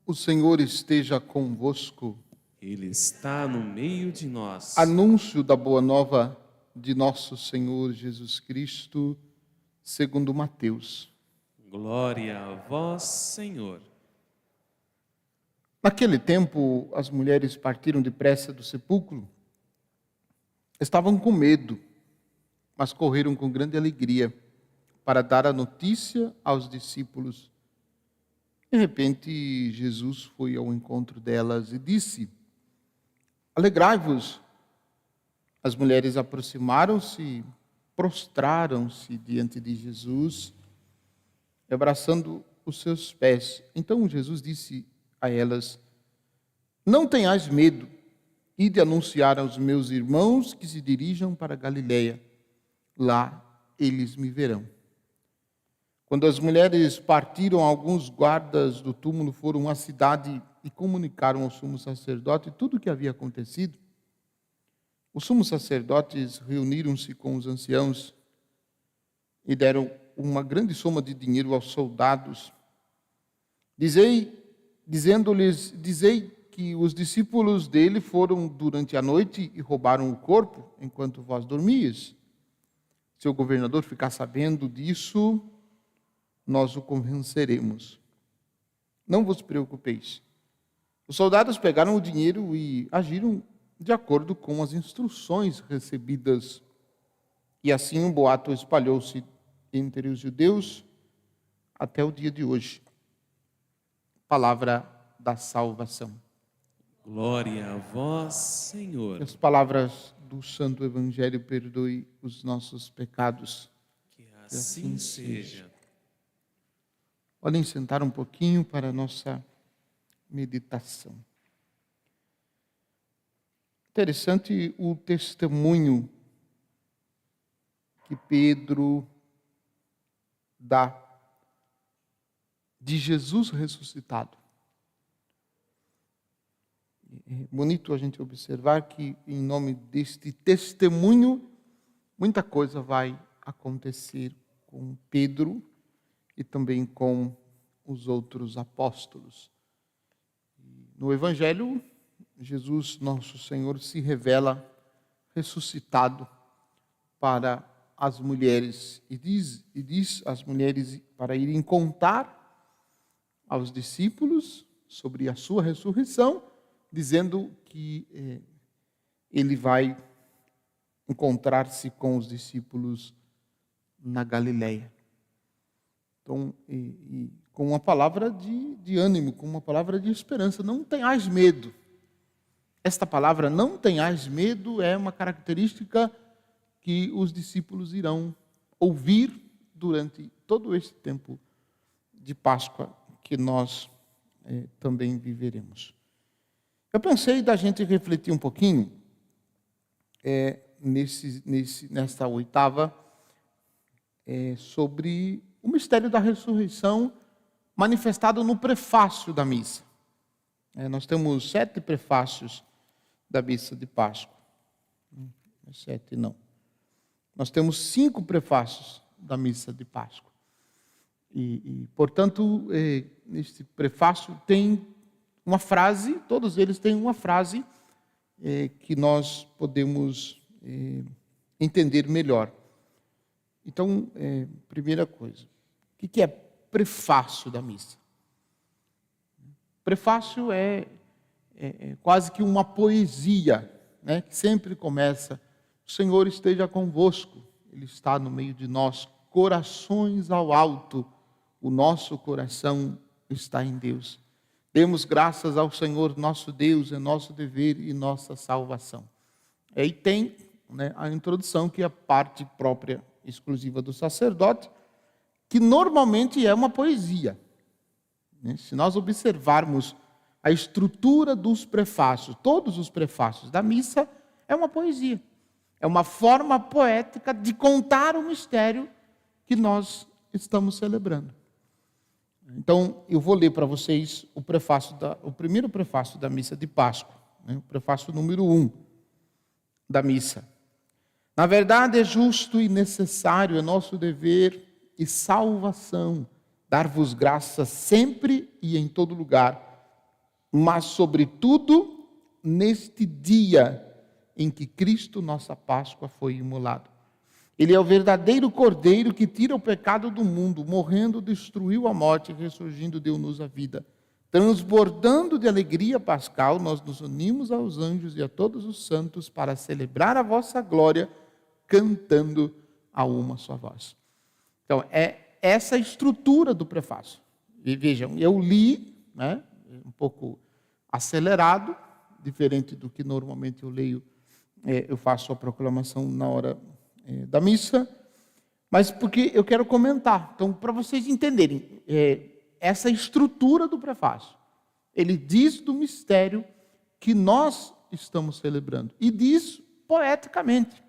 O Senhor esteja convosco. Ele está no meio de nós. Anúncio da boa nova de nosso Senhor Jesus Cristo, segundo Mateus. Glória a vós, Senhor. Naquele tempo, as mulheres partiram depressa do sepulcro. Estavam com medo, mas correram com grande alegria para dar a notícia aos discípulos. De repente, Jesus foi ao encontro delas e disse: Alegrai-vos. As mulheres aproximaram-se, prostraram-se diante de Jesus, abraçando os seus pés. Então Jesus disse a elas: Não tenhais medo, ide anunciar aos meus irmãos que se dirijam para Galiléia. Lá eles me verão. Quando as mulheres partiram, alguns guardas do túmulo foram à cidade e comunicaram ao sumo sacerdote tudo o que havia acontecido. Os sumos sacerdotes reuniram-se com os anciãos e deram uma grande soma de dinheiro aos soldados, dizendo-lhes que os discípulos dele foram durante a noite e roubaram o corpo enquanto vós dormias. Se o governador ficar sabendo disso, nós o convenceremos. Não vos preocupeis. Os soldados pegaram o dinheiro e agiram de acordo com as instruções recebidas. E assim um boato espalhou-se entre os judeus até o dia de hoje. Palavra da salvação. Glória a vós, Senhor. Que as palavras do Santo Evangelho perdoem os nossos pecados. Que assim seja. Podem sentar um pouquinho para a nossa meditação. Interessante o testemunho que Pedro dá de Jesus ressuscitado. É bonito a gente observar que, em nome deste testemunho, muita coisa vai acontecer com Pedro e também com os outros apóstolos. No Evangelho, Jesus, nosso Senhor, se revela ressuscitado para as mulheres e diz às mulheres para irem contar aos discípulos sobre a sua ressurreição, dizendo que ele vai encontrar-se com os discípulos na Galileia. Então, com uma palavra de ânimo, com uma palavra de esperança, não tenhais medo. Esta palavra, não tenhais medo, é uma característica que os discípulos irão ouvir durante todo este tempo de Páscoa que nós também viveremos. Eu pensei da gente refletir um pouquinho nesta oitava sobre o mistério da ressurreição manifestado no prefácio da missa. Nós temos 7 prefácios da missa de Páscoa. 7 não. Nós temos 5 prefácios da missa de Páscoa. Portanto, neste prefácio tem uma frase, todos eles têm uma frase que nós podemos entender melhor. Então, primeira coisa, o que é prefácio da missa? Prefácio é quase que uma poesia, né, que sempre começa: o Senhor esteja convosco, Ele está no meio de nós, corações ao alto, o nosso coração está em Deus. Demos graças ao Senhor nosso Deus, é nosso dever e nossa salvação. Aí tem, né, a introdução, que é a parte própria, exclusiva do sacerdote, que normalmente é uma poesia. Se nós observarmos a estrutura dos prefácios, todos os prefácios da missa, é uma poesia. É uma forma poética de contar o mistério que nós estamos celebrando. Então, eu vou ler para vocês o primeiro prefácio da missa de Páscoa, o prefácio número 1 da missa. Na verdade, é justo e necessário, é nosso dever e salvação dar-vos graças sempre e em todo lugar, mas sobretudo neste dia em que Cristo, nossa Páscoa, foi imolado. Ele é o verdadeiro Cordeiro que tira o pecado do mundo, morrendo, destruiu a morte, ressurgindo, deu-nos a vida. Transbordando de alegria pascal, nós nos unimos aos anjos e a todos os santos para celebrar a vossa glória, cantando a uma só voz. Então, é essa a estrutura do prefácio. E vejam, eu li, né, um pouco acelerado, diferente do que normalmente eu leio, eu faço a proclamação na hora da missa, mas porque eu quero comentar. Então, para vocês entenderem, essa estrutura do prefácio. Ele diz do mistério que nós estamos celebrando. E diz poeticamente,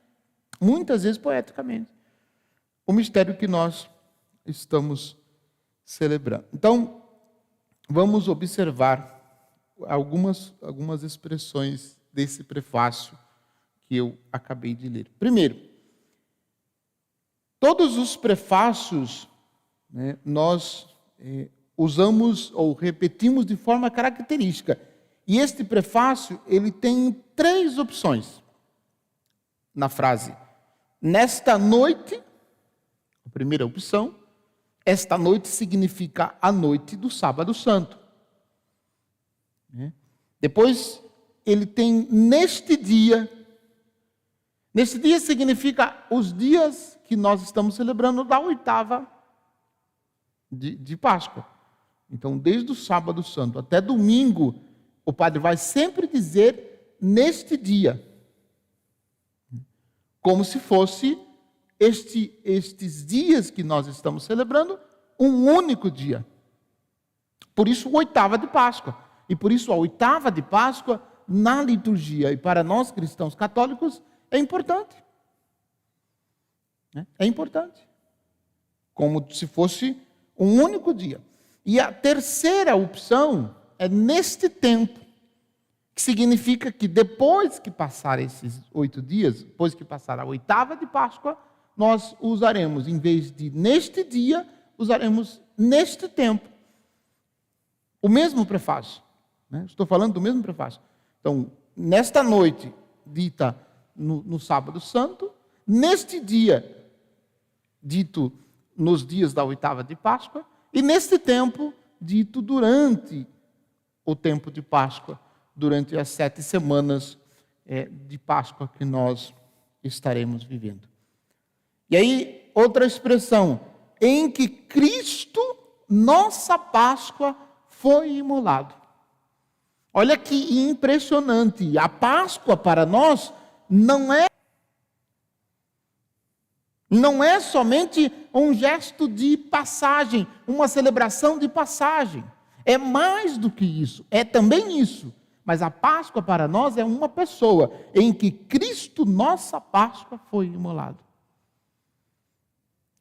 muitas vezes poeticamente, o mistério que nós estamos celebrando. Então, vamos observar algumas expressões desse prefácio que eu acabei de ler. Primeiro, todos os prefácios, né, nós usamos ou repetimos de forma característica. E este prefácio, ele tem 3 opções na frase. Nesta noite, a primeira opção, esta noite significa a noite do Sábado Santo. Depois, ele tem neste dia. Neste dia significa os dias que nós estamos celebrando da 8ª de Páscoa. Então, desde o Sábado Santo até domingo, o padre vai sempre dizer neste dia. Como se fosse estes dias que nós estamos celebrando, um único dia. Por isso, 8ª de Páscoa. E por isso, a 8ª de Páscoa, na liturgia, e para nós cristãos católicos, é importante. É importante. Como se fosse um único dia. E a terceira opção é neste tempo, que significa que depois que passar esses 8 dias, depois que passar a 8ª de Páscoa, nós usaremos, em vez de neste dia, usaremos neste tempo. O mesmo prefácio. Estou falando do mesmo prefácio. Então, nesta noite, dita no Sábado Santo, neste dia, dito nos dias da 8ª de Páscoa, e neste tempo, dito durante o tempo de Páscoa, durante as 7 semanas de Páscoa que nós estaremos vivendo. E aí, outra expressão, em que Cristo, nossa Páscoa, foi imolado. Olha que impressionante, a Páscoa para nós não é somente um gesto de passagem, uma celebração de passagem. É mais do que isso, é também isso. Mas a Páscoa para nós é uma pessoa em que Cristo, nossa Páscoa, foi imolado.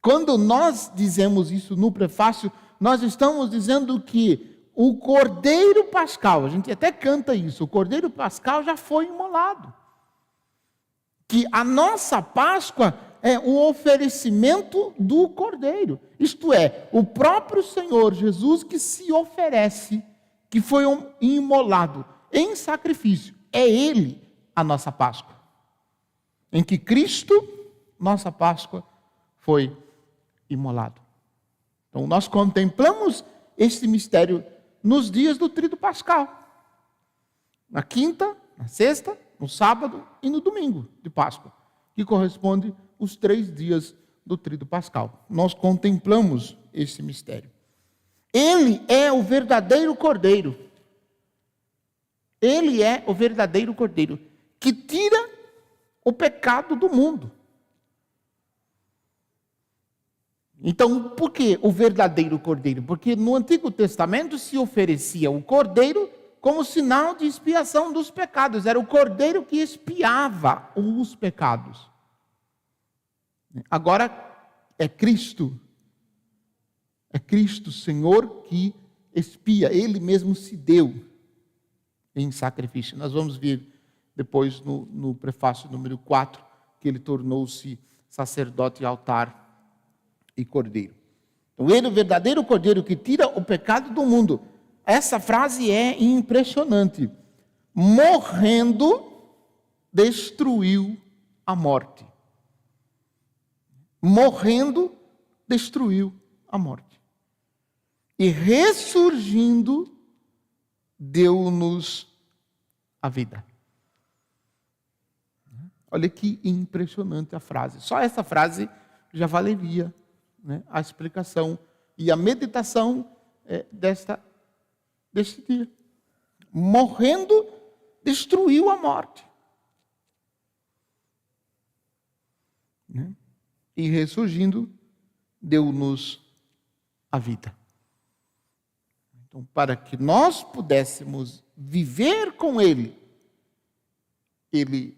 Quando nós dizemos isso no prefácio, nós estamos dizendo que o Cordeiro Pascal, a gente até canta isso, o Cordeiro Pascal já foi imolado. Que a nossa Páscoa é o oferecimento do Cordeiro. Isto é, o próprio Senhor Jesus que se oferece, que foi imolado em sacrifício. É Ele a nossa Páscoa. Em que Cristo, nossa Páscoa, foi imolado. Então, nós contemplamos este mistério nos dias do Tríduo Pascal. Na quinta, na sexta, no sábado e no domingo de Páscoa, que corresponde os 3 dias do Tríduo Pascal. Nós contemplamos esse mistério. Ele é o verdadeiro Cordeiro. Ele é o verdadeiro Cordeiro que tira o pecado do mundo. Então, por que o verdadeiro Cordeiro? Porque no Antigo Testamento se oferecia o Cordeiro como sinal de expiação dos pecados. Era o Cordeiro que expiava os pecados. Agora é Cristo. É Cristo, Senhor, que expia. Ele mesmo se deu em sacrifício. Nós vamos ver depois no prefácio número 4, que ele tornou-se sacerdote, altar e Cordeiro. Então, ele é o verdadeiro Cordeiro que tira o pecado do mundo. essa frase é impressionante. Morrendo, destruiu a morte. Morrendo, destruiu a morte. E ressurgindo, deu-nos a vida. Olha que impressionante a frase. Só essa frase já valeria, né, a explicação e a meditação deste dia. Morrendo, destruiu a morte. Né? E ressurgindo, deu-nos a vida. Então, para que nós pudéssemos viver com Ele, Ele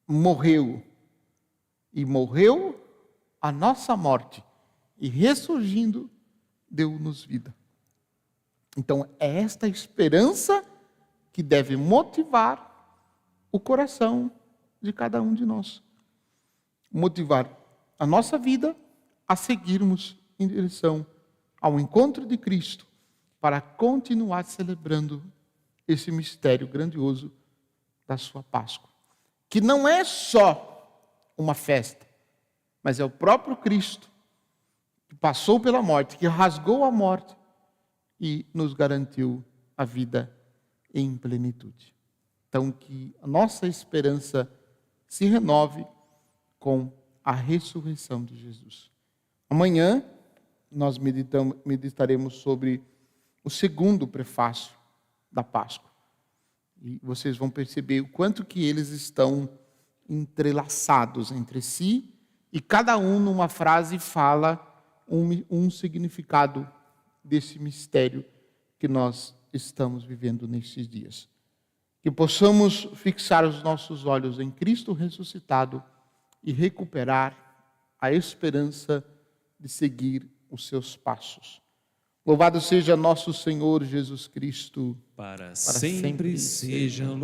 morreu, e morreu a nossa morte, e ressurgindo, deu-nos vida. Então, é esta esperança que deve motivar o coração de cada um de nós. Motivar a nossa vida a seguirmos em direção ao encontro de Cristo, para continuar celebrando esse mistério grandioso da sua Páscoa. Que não é só uma festa, mas é o próprio Cristo que passou pela morte, que rasgou a morte e nos garantiu a vida em plenitude. Então, que a nossa esperança se renove com a ressurreição de Jesus. Amanhã nós meditaremos sobre o segundo prefácio da Páscoa. E vocês vão perceber o quanto que eles estão entrelaçados entre si, e cada um numa frase fala um significado desse mistério que nós estamos vivendo nesses dias. Que possamos fixar os nossos olhos em Cristo ressuscitado e recuperar a esperança de seguir os seus passos. Louvado seja nosso Senhor Jesus Cristo. Para sempre seja